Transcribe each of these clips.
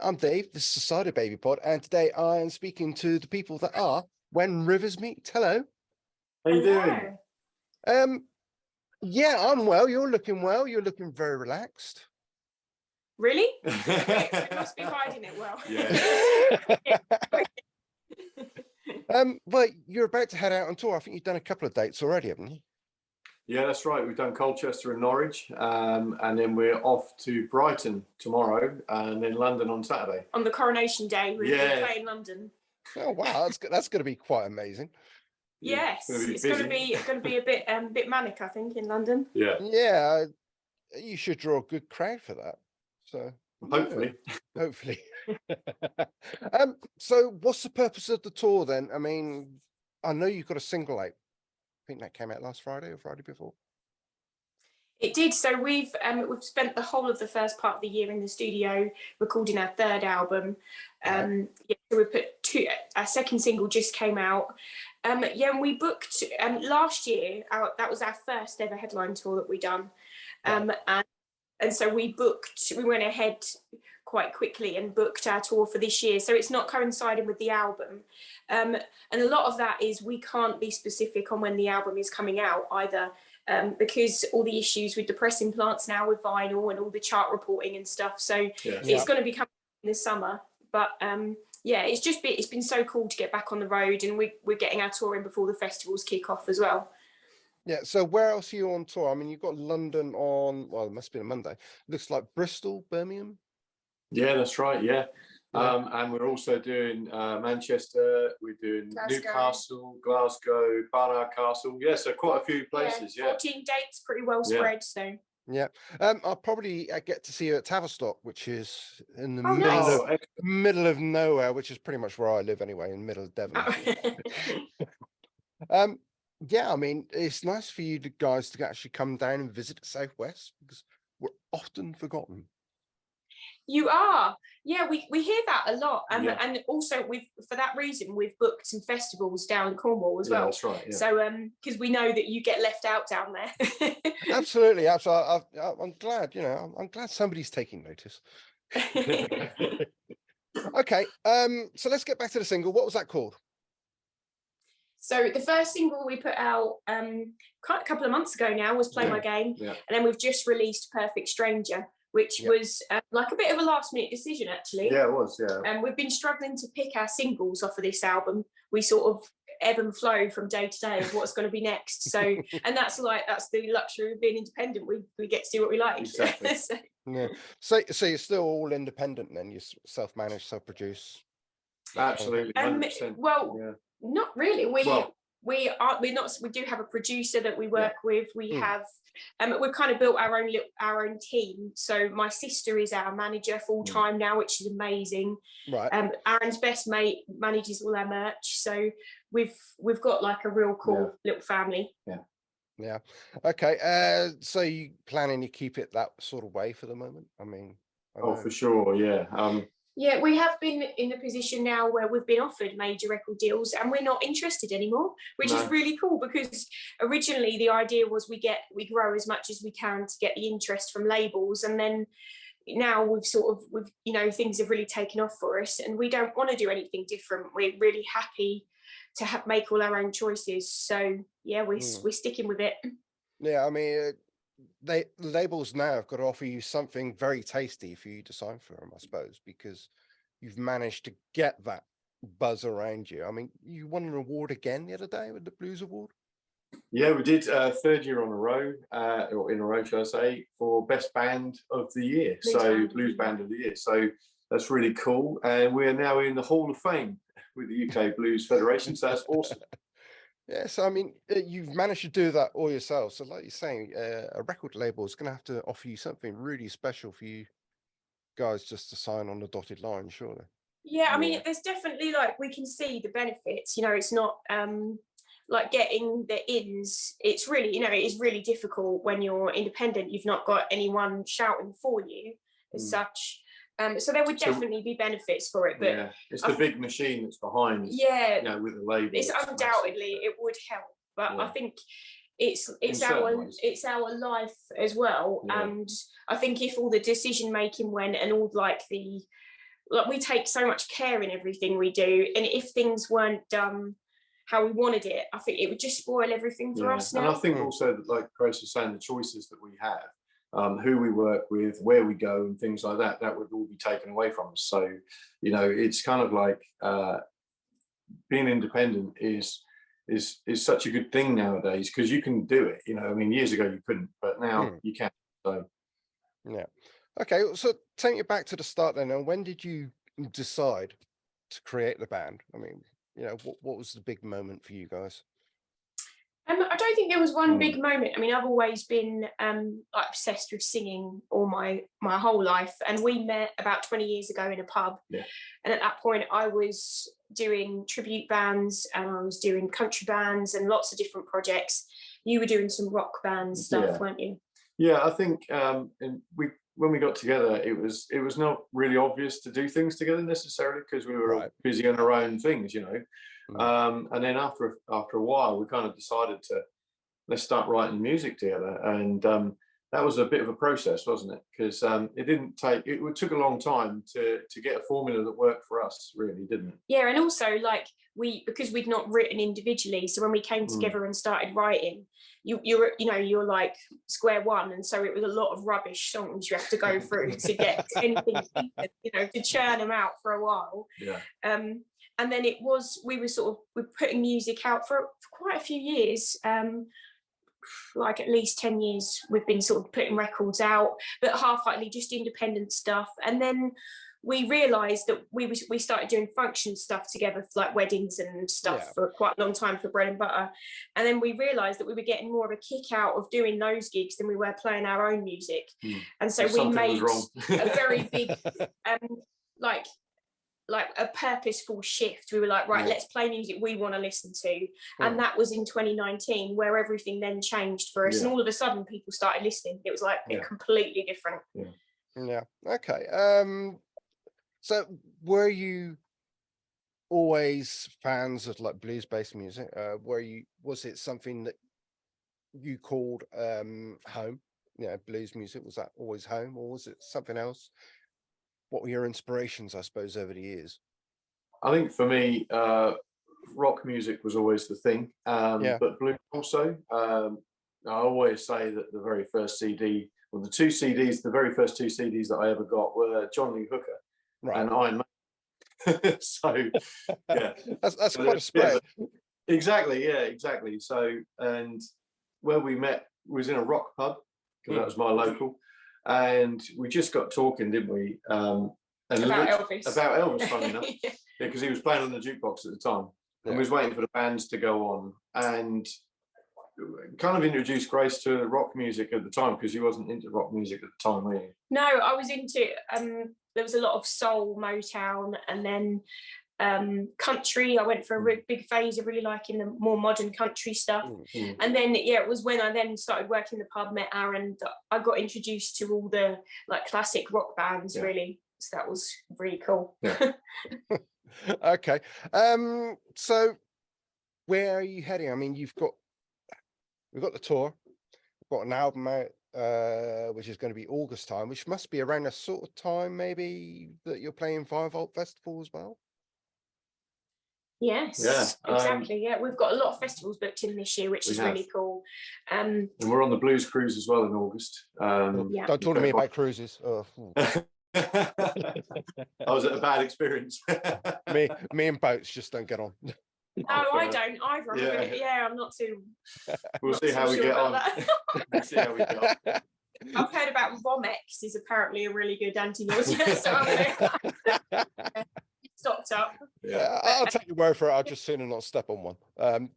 I'm Dave. This is the Cyderbaby pod, and today I am speaking to the people that are When Rivers Meet. Hello. How you doing? Yeah, I'm well. You're looking well. You're looking very relaxed. Really? We must be hiding it well. Yeah. Well, you're about to head out on tour. I think you've done a couple of dates already, haven't you? Yeah, that's right. We've done Colchester and Norwich, and then we're off to Brighton tomorrow, and then London on Saturday. On the coronation day, we're going to play in London. Oh wow, that's going to be quite amazing. Yes, it's going to be a bit manic, I think, in London. Yeah. Yeah, you should draw a good crowd for that. So hopefully, hopefully. So what's the purpose of the tour then? I mean, I know you've got a single out. I think that came out last Friday or Friday before. It did. So we've spent the whole of the first part of the year in the studio recording our third album. So we put our second single just came out. And we booked last year. That was our first ever headline tour that we done. And so we went ahead quite quickly and booked our tour for this year. So it's not coinciding with the album. And a lot of that is we can't be specific on when the album is coming out either, because all the issues with the pressing plants now with vinyl and all the chart reporting and stuff. So it's going to be coming in the summer. But it's been so cool to get back on the road, and we're getting our tour in before the festivals kick off as well. Yeah, so where else are you on tour? I mean, you've got London on, well, it must be a Monday. Looks like Bristol, Birmingham. Yeah, that's right. Yeah. And we're also doing Manchester, we're doing Newcastle, Glasgow, Barnard Castle. Yeah, so quite a few places. 14 dates, pretty well spread. So yeah, I'll probably get to see you at Tavistock, which is in the middle of nowhere, which is pretty much where I live anyway, in the middle of Devon. Yeah, I mean, it's nice for you guys to actually come down and visit the Southwest, because we're often forgotten. You are. Yeah, we hear that a lot. And also for that reason, we've booked some festivals down in Cornwall as well. That's right. Yeah. So because we know that you get left out down there. Absolutely. I'm glad, I'm glad somebody's taking notice. Okay. So let's get back to the single. What was that called? So the first single we put out a couple of months ago now was Play My Game. Yeah. And then we've just released Perfect Stranger, which was like a bit of a last minute decision, actually. Yeah, it was, yeah. And we've been struggling to pick our singles off of this album. We sort of ebb and flow from day to day of what's going to be next. So, and that's the luxury of being independent. We get to do what we like. Exactly. So you're still all independent then? You self-manage, self-produce? Absolutely, 100%. Not really. We do have a producer that we work with. We have we've kind of built our own team. So my sister is our manager full time now, which is amazing. Right. Aaron's best mate manages all our merch. So we've got like a real cool little family. Yeah. Okay. So you planning to keep it that sort of way for the moment? I mean, for sure. Yeah. Yeah, we have been in the position now where we've been offered major record deals and we're not interested anymore, which is really cool, because originally the idea was we grow as much as we can to get the interest from labels, and then now we've things have really taken off for us and we don't want to do anything different. We're really happy to make all our own choices. So yeah, we're sticking with it. Yeah, I mean, the labels now have got to offer you something very tasty for you to sign for them, I suppose, because you've managed to get that buzz around you. I mean, you won an award again the other day with the Blues Award. Yeah, we did third year on a row, or in a row, shall I say, for Best Band of the Year. Blues Band of the Year. So that's really cool. And we're now in the Hall of Fame with the UK Blues Federation. So that's awesome. Yes, I mean, you've managed to do that all yourself. So like you're saying, a record label is going to have to offer you something really special for you guys just to sign on the dotted line, surely. Yeah, I mean, there's definitely, we can see the benefits. It's not like getting the ins. It's really, it is really difficult when you're independent. You've not got anyone shouting for you as such. So there would definitely be benefits for it, but it's the big machine that's behind. Yeah, with the label. It's undoubtedly it would help, but I think it's our life as well. And I think if all the decision making went and all like the like we take so much care in everything we do, and if things weren't done how we wanted it, I think it would just spoil everything for us now. And I think also that, like Grace was saying, the choices that we have, who we work with, where we go, and things like that, that would all be taken away from us. So, you know, it's kind of like being independent is such a good thing nowadays, because you can do it. You know, I mean, years ago you couldn't, but now you can. So, yeah. Okay, so take it back to the start then. And when did you decide to create the band? I mean, you know, what was the big moment for you guys? I don't think there was one big moment. I mean, I've always been like obsessed with singing all my whole life, and we met about 20 years ago in a pub. Yeah. And at that point, I was doing tribute bands, and I was doing country bands and lots of different projects. You were doing some rock band stuff, weren't you? Yeah, I think when we got together, it was not really obvious to do things together necessarily, because we were all busy on our own things, you know. And then after a while, we kind of decided to let's start writing music together, and that was a bit of a process, wasn't it? Because it took a long time to get a formula that worked for us, really, didn't it? Yeah, and also like because we'd not written individually, so when we came together and started writing, you're like square one, and so it was a lot of rubbish songs you have to go through to get anything, you know, to churn them out for a while. Yeah. And then we were putting music out for quite a few years, like at least 10 years we've been sort of putting records out, but half-heartedly just independent stuff. And then we realised that we started doing function stuff together, for like weddings and stuff, for quite a long time for bread and butter. And then we realised that we were getting more of a kick out of doing those gigs than we were playing our own music. And so we made a very big like a purposeful shift. We were like, right, let's play music we want to listen to. And that was in 2019, where everything then changed for us. And all of a sudden people started listening. It was like completely different. Okay. So were you always fans of like blues-based music? Was it something that you called home? Yeah, blues music, was that always home, or was it something else? What were your inspirations, I suppose, over the years? I think for me, rock music was always the thing, but blues also. I always say that the very first CD, or the very first two CDs that I ever got were John Lee Hooker and Iron Maiden. So, yeah. that's quite a spread. Exactly. So, and where we met was in a rock pub, because that was my local. And we just got talking, didn't we? About Elvis, funny enough. Because he was playing on the jukebox at the time. And we was waiting for the bands to go on. And kind of introduced Grace to rock music at the time, because you wasn't into rock music at the time, were you? No, I was into, there was a lot of soul, Motown, and then country. I went for a big phase of really liking the more modern country stuff. And then it was when I then started working in the pub, met Aaron, that I got introduced to all the like classic rock bands, really. So that was really cool. Okay. So where are you heading? I mean, we've got the tour, we've got an album out, which is going to be August time, which must be around a sort of time maybe that you're playing 5-Volt Festival as well. Yes, exactly. We've got a lot of festivals booked in this year, which is really cool. And we're on the Blues Cruise as well in August. Don't talk to me about cruises. That was a bad experience. me and boats just don't get on. No, I don't either. I'm not too. We'll see how we get on. We'll see how we get on. I've heard about Vomex is apparently a really good anti-nausea. So stocked up. I'll take your word for it. I'll just sooner not step on one.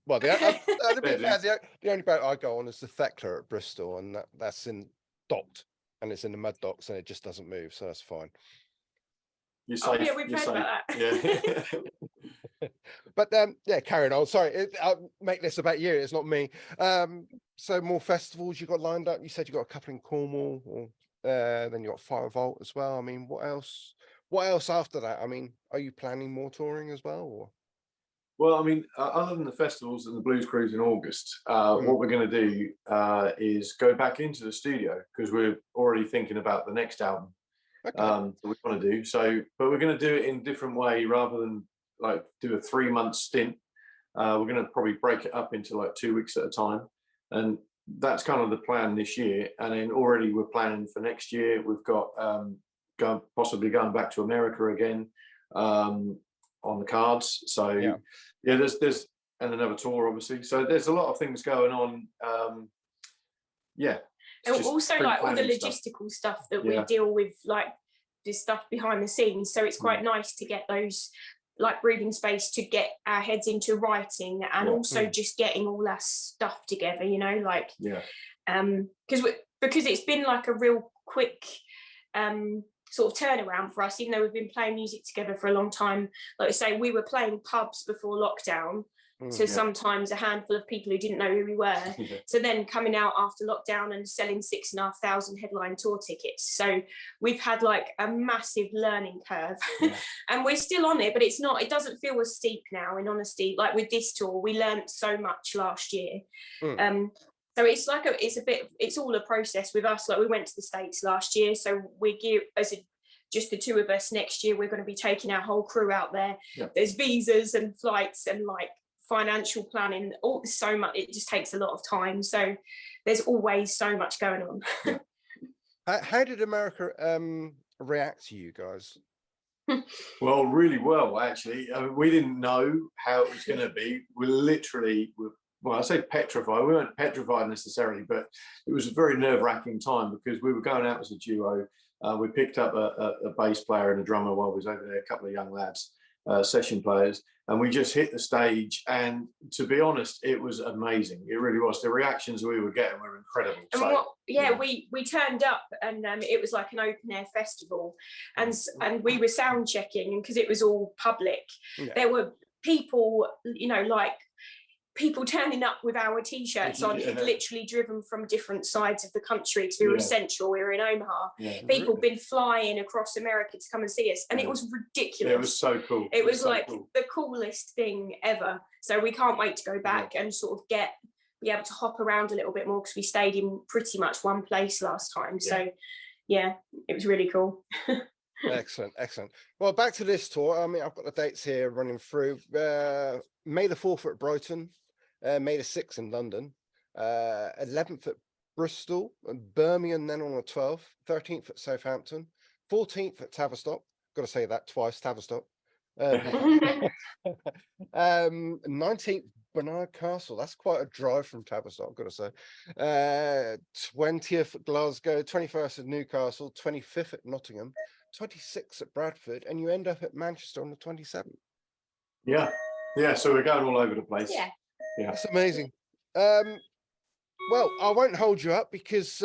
Well, the only boat I go on is the Thekla at Bristol, and that's in docked, and it's in the mud docks, and it just doesn't move, so that's fine. You're safe. We've heard about that. Yeah. But carrying on. Sorry, I'll make this about you. It's not me. So more festivals you got lined up. You said you got a couple in Cornwall, or then you got 5-Volt as well. I mean, what else? What else after that? I mean, are you planning more touring as well? Or? Well, I mean, other than the festivals and the Blues Cruise in August, what we're going to do is go back into the studio, because we're already thinking about the next album. Okay. that we want to do. So, but we're going to do it in a different way rather than like do a 3-month stint. We're going to probably break it up into like 2 weeks at a time, and that's kind of the plan this year. And then already we're planning for next year. We've got possibly going back to America again on the cards. So yeah, there's and another tour obviously. So there's a lot of things going on. Yeah. And also like all the logistical stuff that we deal with, like this stuff behind the scenes. So it's quite nice to get those like breathing space to get our heads into writing and also just getting all that stuff together, you know, like because it's been like a real quick sort of turnaround for us, even though we've been playing music together for a long time. Like I say, we were playing pubs before lockdown to sometimes a handful of people who didn't know who we were. So then coming out after lockdown and selling 6,500 headline tour tickets. So we've had like a massive learning curve and we're still on it, but it doesn't feel as steep now, in honesty. Like with this tour, we learned so much last year. So it's like it's all a process with us. Like we went to the States last year, so we're geared just the two of us. Next year we're going to be taking our whole crew out there. There's visas and flights and like financial planning, so much. It just takes a lot of time, so there's always so much going on. How did America react to you guys? Well, really well, actually. I mean, we didn't know how it was going to be. We literally well, I say petrified. We weren't petrified necessarily, but it was a very nerve-wracking time because we were going out as a duo. We picked up a bass player and a drummer while we was over there, a couple of young lads, session players, and we just hit the stage. And to be honest, it was amazing. It really was. The reactions we were getting were incredible. And we turned up and it was like an open air festival, and we were sound checking, because it was all public. There were people, you know, like people turning up with our t-shirts on who'd literally driven from different sides of the country, because we were essential. We were in Omaha. People been flying across America to come and see us, and it was ridiculous. It was so cool. It was like the coolest thing ever. So we can't wait to go back and sort of be able to hop around a little bit more, because we stayed in pretty much one place last time. So yeah, it was really cool. Excellent. Well, back to this tour. I mean, I've got the dates here running through. May the 4th at Brighton, May the 6th in London, 11th at Bristol, and Birmingham then on the 12th, 13th at Southampton, 14th at Tavistock. Got to say that twice, Tavistock. 19th Barnard Castle. That's quite a drive from Tavistock, I've got to say. 20th at Glasgow, 21st at Newcastle, 25th at Nottingham, 26th at Bradford, and you end up at Manchester on the 27th. Yeah, so we're going all over the place. Yeah. That's amazing. Well, I won't hold you up, because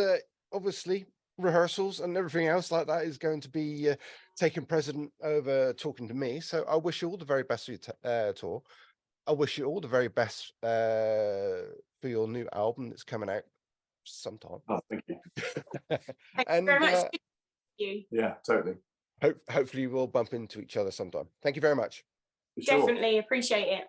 obviously rehearsals and everything else like that is going to be taking precedent over talking to me. So I wish you all the very best for your tour. I wish you all the very best for your new album that's coming out sometime. Oh, thank you. Thank you very much. Yeah, totally. Hopefully we'll bump into each other sometime. Thank you very much. Definitely appreciate it.